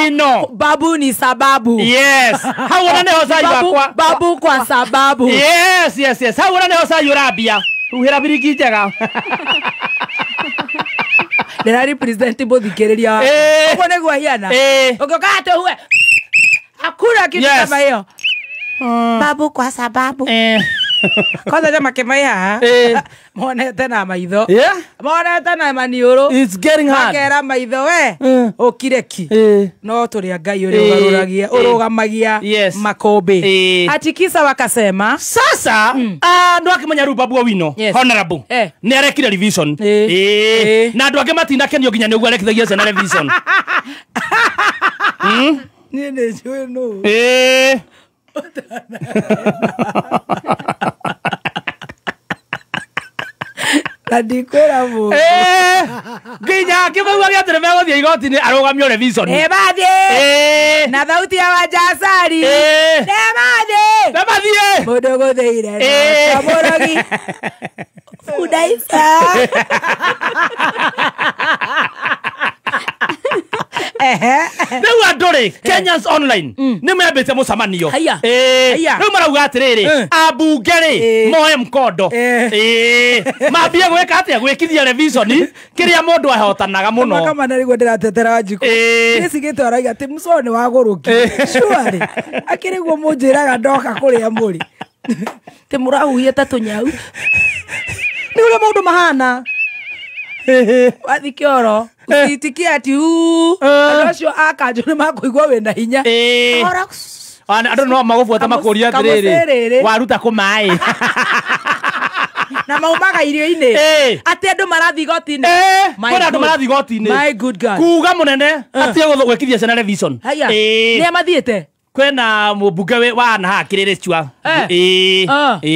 Wino. Babu ni sababu. Yes. Hau ona neho sai bakwa. Babu kwa sababu. Yes. Hau ona neho sai urabia. Ruhira biriki njega. Ndera representative thikiriria. Uko nego hiana. Ukoka atohwe. Hakuna kitu kama hiyo. Babu kwa sababu. Kwanza jamaa kemaya. Mone tena maitho. Mone tena manioro. It's getting hard. Akera maitho we. Okireki. No turi ngai uri ugaruragia urugamagia makombe. Atikisa wakasema sasa ndo akimenya ru Babu Owino honorable ni arekire revision na ndo akematinda kenyo ginya ni ugu arekithagia cena revision ni ne jwe no Adikwera mu. Ginya kibawa gya tere mego thia igoti ni arugamio revision. Bathie. Na thauti ya Wajasari. Bathie. Mudogo theire. Kamorogi. Udaisa. Neu andore Kenyans online ni mebete musamanio neu marauga atiriri abungeri moe mkondo mambia gwika atia gwikithia revision kiria mundu ahotanaga muno kama narigo ndiratetera Wanjiku nisigite araga ati musone wa guruki shuari akiriguo munjiraga ndoka kuria muri ti murahuye tatunyau ni ule mundu mahana wathikioro usitikia ati acio akanjo ni makuigwa wena hinya andu no magubuata makuria atiriri waruta kumai na maumaga irio-ini ati andu marathi goti-ini andu marathi goti-ini my good God kuga munene ati gwikithia cena revision ni amathiite kwena mubunge wa na hakirire chwa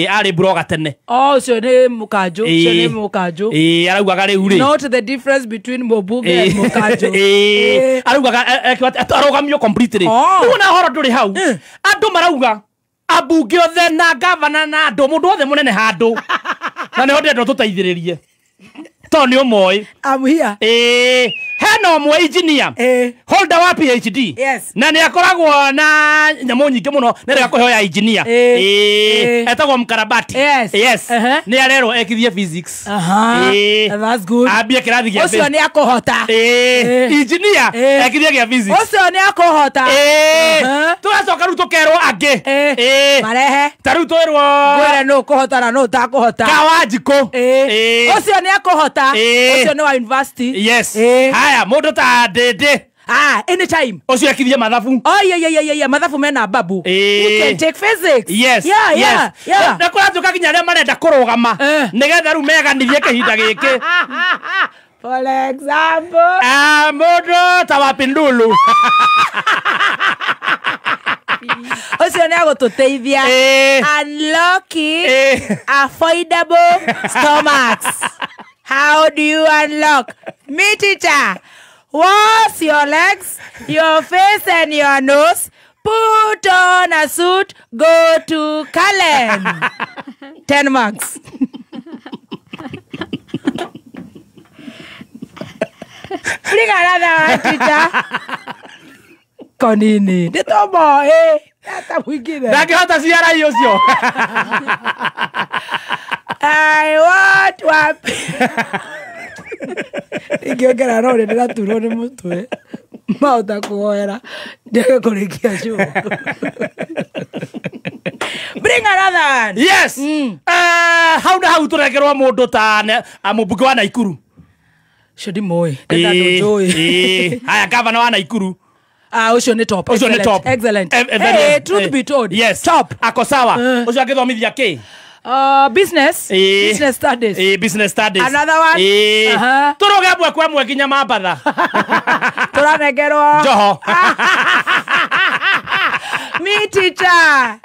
ari broga tene ucio ni mukanjo ucio ni mukanjo araugaga riu ri not the difference between mubunge and mukanjo araugaga arogamio completely una horo nduri hau andu marauga abunge othe na governor na andu mundu othe munene handu na ne ndendo tutaithiririe to ni umoi I'm here hena umwe engineer holder wa PhD na ni akoragwo na nyamo nyingi muno na rega kuhoya engineer etagwo mkarabati yes ni arero ekithie physics that's good abia kirathi gia ucio ni akohota engineer ekithie gia physics ucio ni akohota turacoka ru tukerwo angi marehe taru twirwo gwere no kuhota na no ta kuhota ka Wanjiku ucio ni akohota ucio ni wa university yes haya mundu ta ndende anytime ucio ekithie mathabu mathabu mena babu you can take physics yeah na kuratuka kinya ria marenda kurugama nigetha ru meganithie kihinda giki for example mundu ta wapindulu ucio ni agututeithia unlocking affordable stomachs. How do you unlock? Me teacher, wash your legs, your face and your nose, put on a suit, go to Kalen. 10 marks. Bring another one, teacher. Konini. Ditomo, Tata mwingine. Ndakihota ciara hiyo cio. I want wapi. Ingiongera rore ndiraturwo ni mutwe. Mauta kuoera. Ndege kurikia show. Bring another one. Yes. How turegerwa mundu ta mubunge wa Naikuru. Shodi moy. Ndenda ndojoy. Haya governor wa Naikuru. Ucio ni top. Excellent. Truth be told. Yes. Top. Ako sawa. Ucio agithomithia ki? Business studies. Business studies. Another one. Turoge bwe kwa mwe kinya mabatha. Turanegerwa. Joho. Me teacher.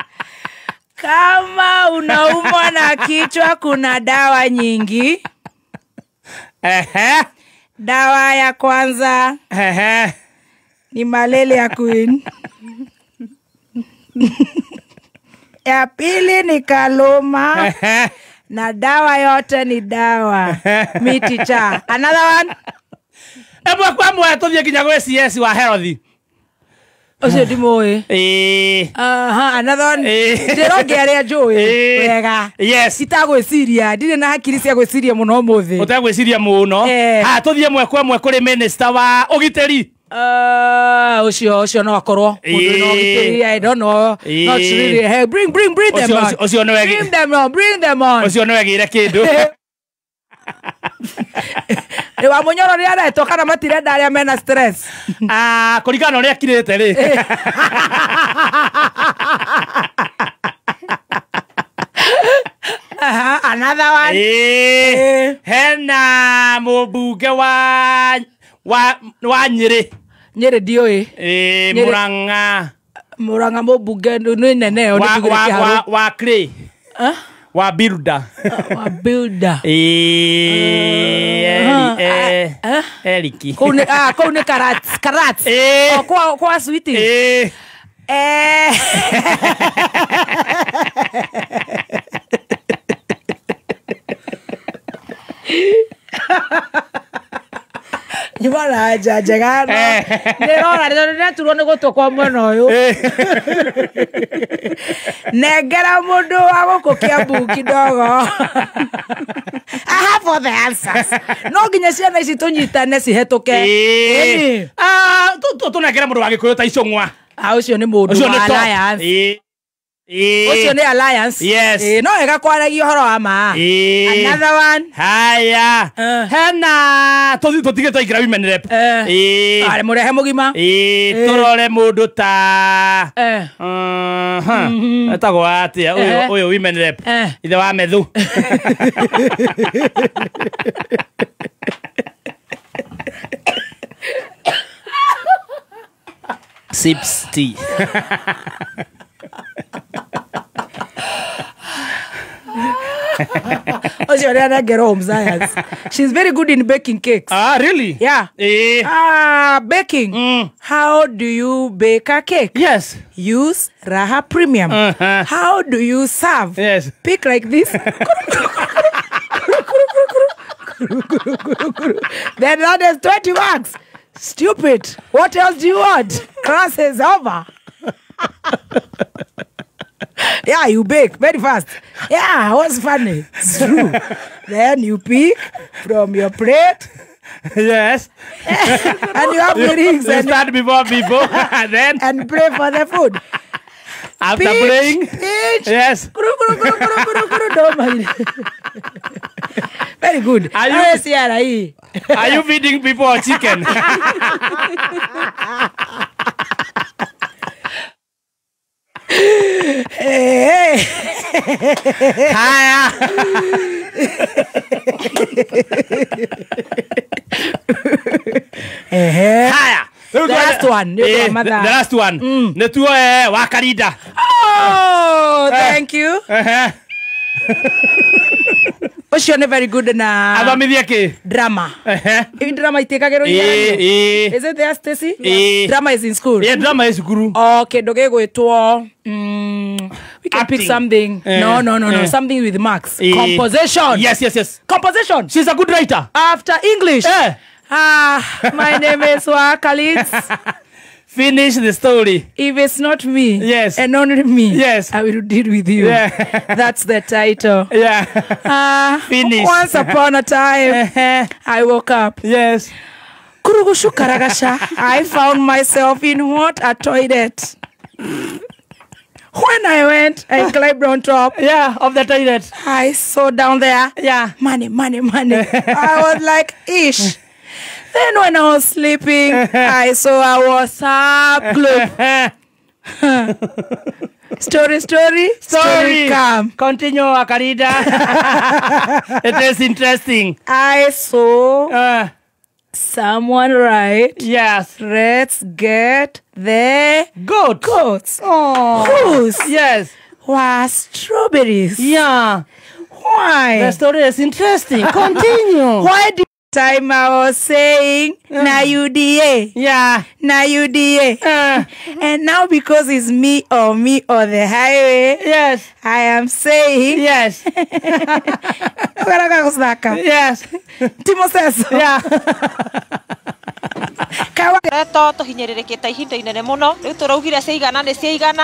Kama unaumwa na kichwa kuna dawa nyingi. Dawa ya kwanza. Ni malaria queen. Ya pili ni kaluma. Na dawa yote ni dawa. Me teacher. Another one. Ebwe kwa mwe tuthie kinya gwe CS wa health. Ocio ndimoe. Another one. Ndirongeria njui. Wega. Yes. Itagwiciria, ndire na hakiri cia gwiciria muno muthi. Utagwiciria muno. Tuthie mwe kuri minister wa ugiteri. Ocio no akorwo. I don't know. Not really. Hey, bring them on. Ocio no bring them on. Ocio no egire kindu. Wa munyoro ria reto kana matirenda aria mena stress. Kurigana uria kirite ri. Another one. Hena mubunge wa Nyeri. Nyeri dioi. Muranga mubunge ni nene wa Clay. Wa builder. Wa builder. Eriki. Kone karats. Kwa sweetie. Jumala jagano. Nirora turwo ni gutokwa mwena uyu. Negera mundu wa gukukia buki dogo. I have all the answers. No ginya ciana ici tunyitane cihetuke. Tunegera mundu wa gikuyu ta icungwa. Ucio ni mundu wa alliance. Ucio ni alliance. Yes. No ega kwaragia horo wa ma. Another one. Haya. Hena tutige twaikira women rep. Ari murehe mugima. Turore mundu ta. Atago atia uyu women rep. Ithe wa methu. Sips tea. She's very good in baking cakes. Really? Yeah. Baking. How do you bake a cake? Yes. Use Raha Premium. How do you serve? Yes. Pick like this. Then that is 20 marks. Stupid. What else do you want? Class is over. Yeah, you bake very fast. Yeah, what's funny? It's true. Then you pick from your plate. Yes. And you have the rings. You start before people. And then. And pray for the food. After praying. Yes. Don't mind. Very good. Are you feeding people or chicken? Hey. Haya. Haya. The last one. The last one. Netuo wa Karida. Oh, thank you. Ocio ni very good na athomithia ki drama. Drama itekagero ira. Is it there, Stacy? Drama is in school. Yeah, drama is guru. Okay, doge gwetwo we can pick something. No. Something with marks. Composition. Yes. Composition. She's a good writer. After English. My name is Wakalit. Finish the story. If it's not me, yes, and only me, yes, I will deal with you. Yeah. That's the title. Yeah. Finish. Once upon a time, I woke up. Yes. I found myself in what? A toilet. When I went, I climbed on top. Yeah, of the toilet. I saw down there. Yeah. Money. I was like, ish. Then when I was sleeping, I saw a WhatsApp group. Story come. Continue, Akarida. It is interesting. I saw someone write. Yes. Let's get the goats. Oh. Whose? Yes. Was strawberries. Yeah. Why? The story is interesting. Continue. Why did time I was saying na UDA. Yeah. Na UDA. And now because it's me or the highway. Yes. I am saying. Yes. Yes. Timo says. Yeah. Reto tuhinyĩrĩrĩkĩte ihinda inene mũno. Rĩu tũraugire ciigana nĩ ciigana.